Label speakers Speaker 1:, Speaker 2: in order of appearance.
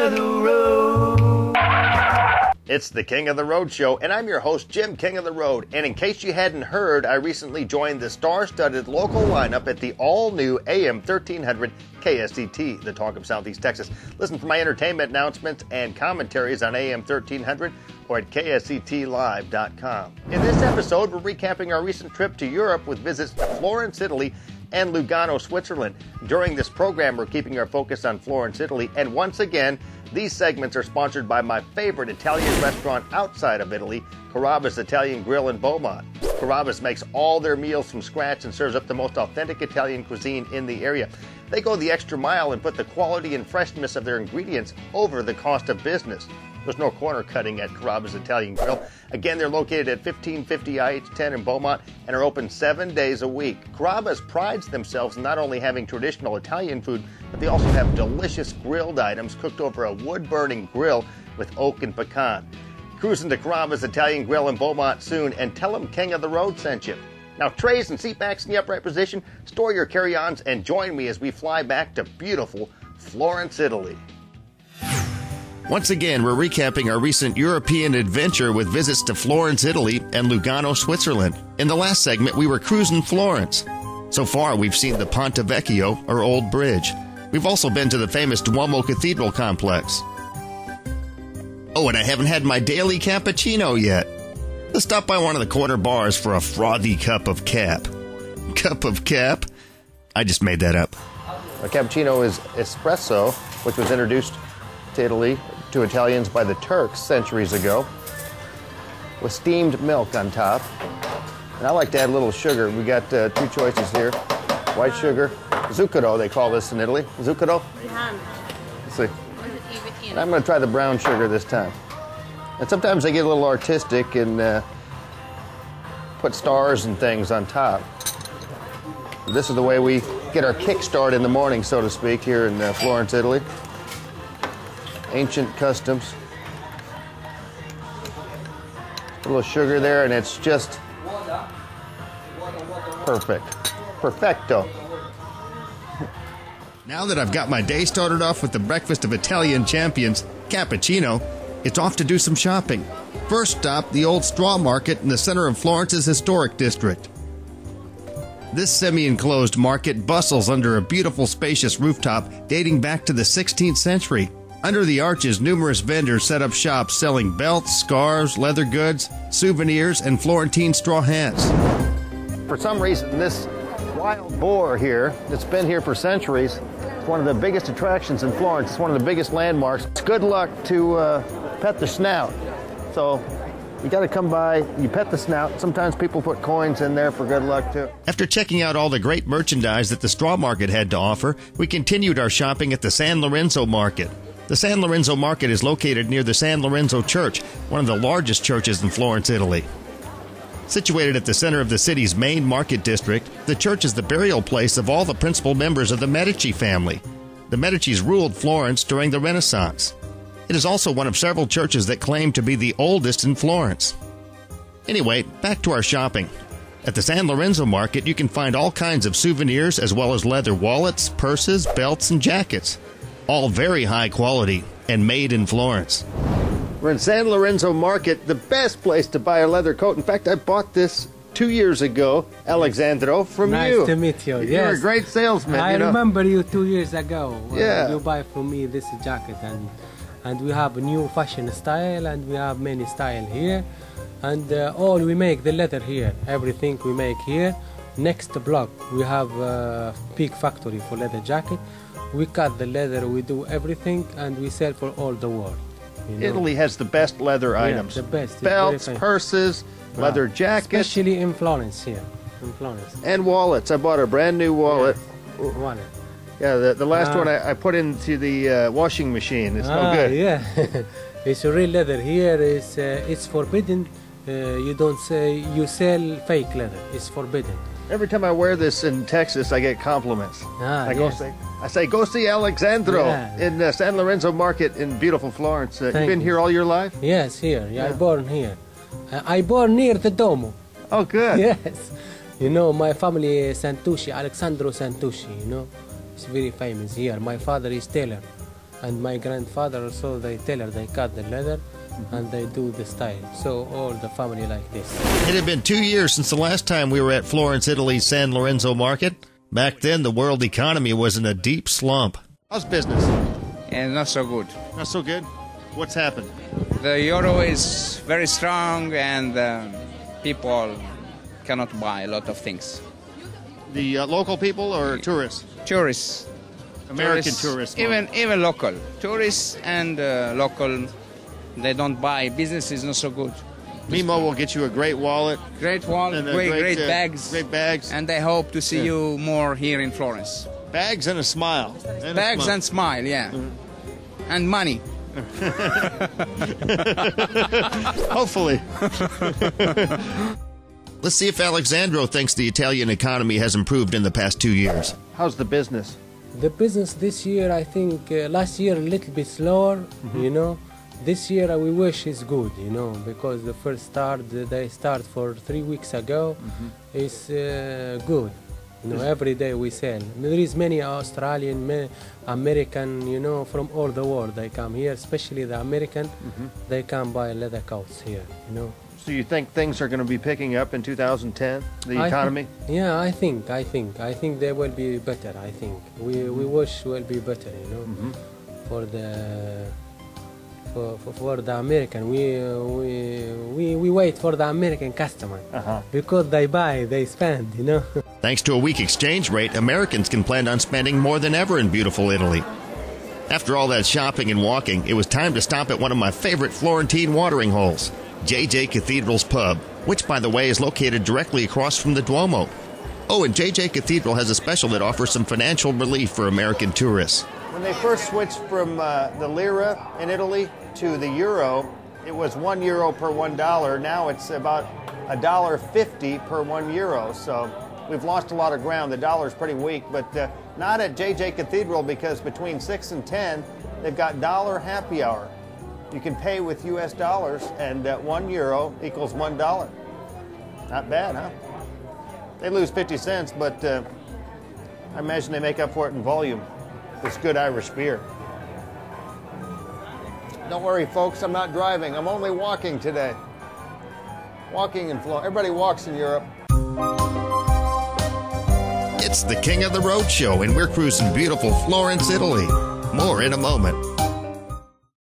Speaker 1: of the Road.
Speaker 2: It's the King of the Road show, and I'm your host, Jim, King of the Road. And in case you hadn't heard, I recently joined the star-studded local lineup at the all-new AM 1300 KSCT, the talk of Southeast Texas. Listen for my entertainment announcements and commentaries on AM 1300 or at ksctlive.com. In this episode, we're recapping our recent trip to Europe with visits to Florence, Italy, and Lugano, Switzerland. During this program, we're keeping our focus on Florence, Italy, and once again, these segments are sponsored by my favorite Italian restaurant outside of Italy, Carrabba's Italian Grill in Beaumont. Carrabba's makes all their meals from scratch and serves up the most authentic Italian cuisine in the area. They go the extra mile and put the quality and freshness of their ingredients over the cost of business. There's no corner cutting at Carrabba's Italian Grill. Again, they're located at 1550 IH10 in Beaumont and are open 7 days a week. Carrabba's prides themselves in not only having traditional Italian food, but they also have delicious grilled items cooked over a wood-burning grill with oak and pecan. Cruising to Carrabba's Italian Grill in Beaumont soon, and tell them King of the Road sent you. Now, trays and seat backs in the upright position, store your carry-ons, and join me as we fly back to beautiful Florence, Italy. Once again, we're recapping our recent European adventure with visits to Florence, Italy, and Lugano, Switzerland. In the last segment, we were cruising Florence. So far, we've seen the Ponte Vecchio, or Old Bridge. We've also been to the famous Duomo Cathedral complex. Oh, and I haven't had my daily cappuccino yet. Let's stop by one of the corner bars for a frothy cup of cap. Cup of cap? I just made that up. A cappuccino is espresso, which was introduced to Italy, to Italians by the Turks centuries ago, with steamed milk on top. And I like to add a little sugar. We got two choices here. White sugar, zucchero they call this in Italy. Zucchero? Let's see. And I'm going to try the brown sugar this time. And sometimes I get a little artistic and put stars and things on top. This is the way we get our kickstart in the morning, so to speak, here in Florence, Italy. Ancient customs. A little sugar there, and it's just perfect. Perfecto. Now that I've got my day started off with the breakfast of Italian champions, cappuccino, it's off to do some shopping. First stop, the old straw market in the center of Florence's historic district. This semi-enclosed market bustles under a beautiful spacious rooftop dating back to the 16th century. Under the arches, numerous vendors set up shops selling belts, scarves, leather goods, souvenirs, and Florentine straw hats. For some reason, this wild boar here, that's been here for centuries, it's one of the biggest attractions in Florence. It's one of the biggest landmarks. It's good luck to pet the snout. So you got to come by, you pet the snout. Sometimes people put coins in there for good luck, too. After checking out all the great merchandise that the straw market had to offer, we continued our shopping at the San Lorenzo Market. The San Lorenzo Market is located near the San Lorenzo Church, one of the largest churches in Florence, Italy. Situated at the center of the city's main market district, the church is the burial place of all the principal members of the Medici family. The Medicis ruled Florence during the Renaissance. It is also one of several churches that claim to be the oldest in Florence. Anyway, back to our shopping. At the San Lorenzo Market, you can find all kinds of souvenirs as well as leather wallets, purses, belts, and jackets. All very high quality and made in Florence. We're in San Lorenzo Market, the best place to buy a leather coat. In fact, I bought this 2 years ago, Alexandro, from you.
Speaker 3: Nice to meet you.
Speaker 2: You're a great salesman.
Speaker 3: I remember you 2 years ago.
Speaker 2: Yeah.
Speaker 3: You buy from me this jacket, and we have a new fashion style, and we have many style here, and all we make the leather here. Everything we make here. Next block, we have a big factory for leather jacket. We cut the leather, we do everything, and we sell for all the world. You know?
Speaker 2: Italy has the best leather items.
Speaker 3: The best.
Speaker 2: Belts, purses, leather jackets.
Speaker 3: Especially in Florence here. In Florence.
Speaker 2: And wallets. I bought a brand new wallet.
Speaker 3: Yeah. Wallet.
Speaker 2: Yeah, the last one I put into the washing machine. It's no good.
Speaker 3: Yeah. It's a real leather. Here it's forbidden. You don't say, you sell fake leather. It's forbidden.
Speaker 2: Every time I wear this in Texas, I get compliments. I say, go see Alexandro in San Lorenzo Market in beautiful Florence. You've been here all your life?
Speaker 3: Yes, here. Yeah. I born here. I born near the Duomo.
Speaker 2: Oh, good.
Speaker 3: Yes. You know, my family is Santucci, Alexandro Santucci, you know. It's very famous here. My father is tailor. and my grandfather also, they tailor, they cut the leather, and they do the style. So all the family like this.
Speaker 2: It had been 2 years since the last time we were at Florence, Italy's San Lorenzo market. Back then, the world economy was in a deep slump. How's business?
Speaker 4: And not so good.
Speaker 2: Not so good? What's happened?
Speaker 4: The euro is very strong, and people cannot buy a lot of things.
Speaker 2: The local people or tourists?
Speaker 4: Tourists.
Speaker 2: American tourists.
Speaker 4: Even local. Tourists and local, they don't buy. Business is not so good.
Speaker 2: Mimo will get you a great wallet.
Speaker 4: Great wallet,
Speaker 2: and
Speaker 4: great bags.
Speaker 2: Great bags.
Speaker 4: And they hope to see you more here in Florence.
Speaker 2: Bags and a smile.
Speaker 4: Bags and smile, yeah. And money.
Speaker 2: Hopefully. Let's see if Alexandro thinks the Italian economy has improved in the past 2 years. How's the business?
Speaker 3: The business this year, I think, last year a little bit slower, you know. This year we wish is good, you know, because the first start, they start for 3 weeks ago, is good. You know, every day we sell. There is many Australian, American, you know, from all the world. They come here, especially the American. They come buy leather coats here, you know.
Speaker 2: So you think things are going to be picking up in 2010, the economy?
Speaker 3: Yeah, I think they will be better. I think we wish will be better, you know, for the American. We wait for the American customer because they buy, they spend, you know.
Speaker 2: Thanks to a weak exchange rate, Americans can plan on spending more than ever in beautiful Italy. After all that shopping and walking, it was time to stop at one of my favorite Florentine watering holes, JJ Cathedral's Pub, which, by the way, is located directly across from the Duomo. Oh, and JJ Cathedral has a special that offers some financial relief for American tourists. When they first switched from the lira in Italy to the euro, it was €1 per $1. Now it's about $1.50 per €1. So we've lost a lot of ground. The dollar's pretty weak, but not at JJ Cathedral, because between 6 and 10, they've got dollar happy hour. You can pay with US dollars, and €1 equals $1. Not bad, huh? They lose 50 cents, but I imagine they make up for it in volume. It's good Irish beer. Don't worry, folks, I'm not driving. I'm only walking today. Walking in Florence. Everybody walks in Europe. It's the King of the Road Show, and we're cruising beautiful Florence, Italy. More in a moment.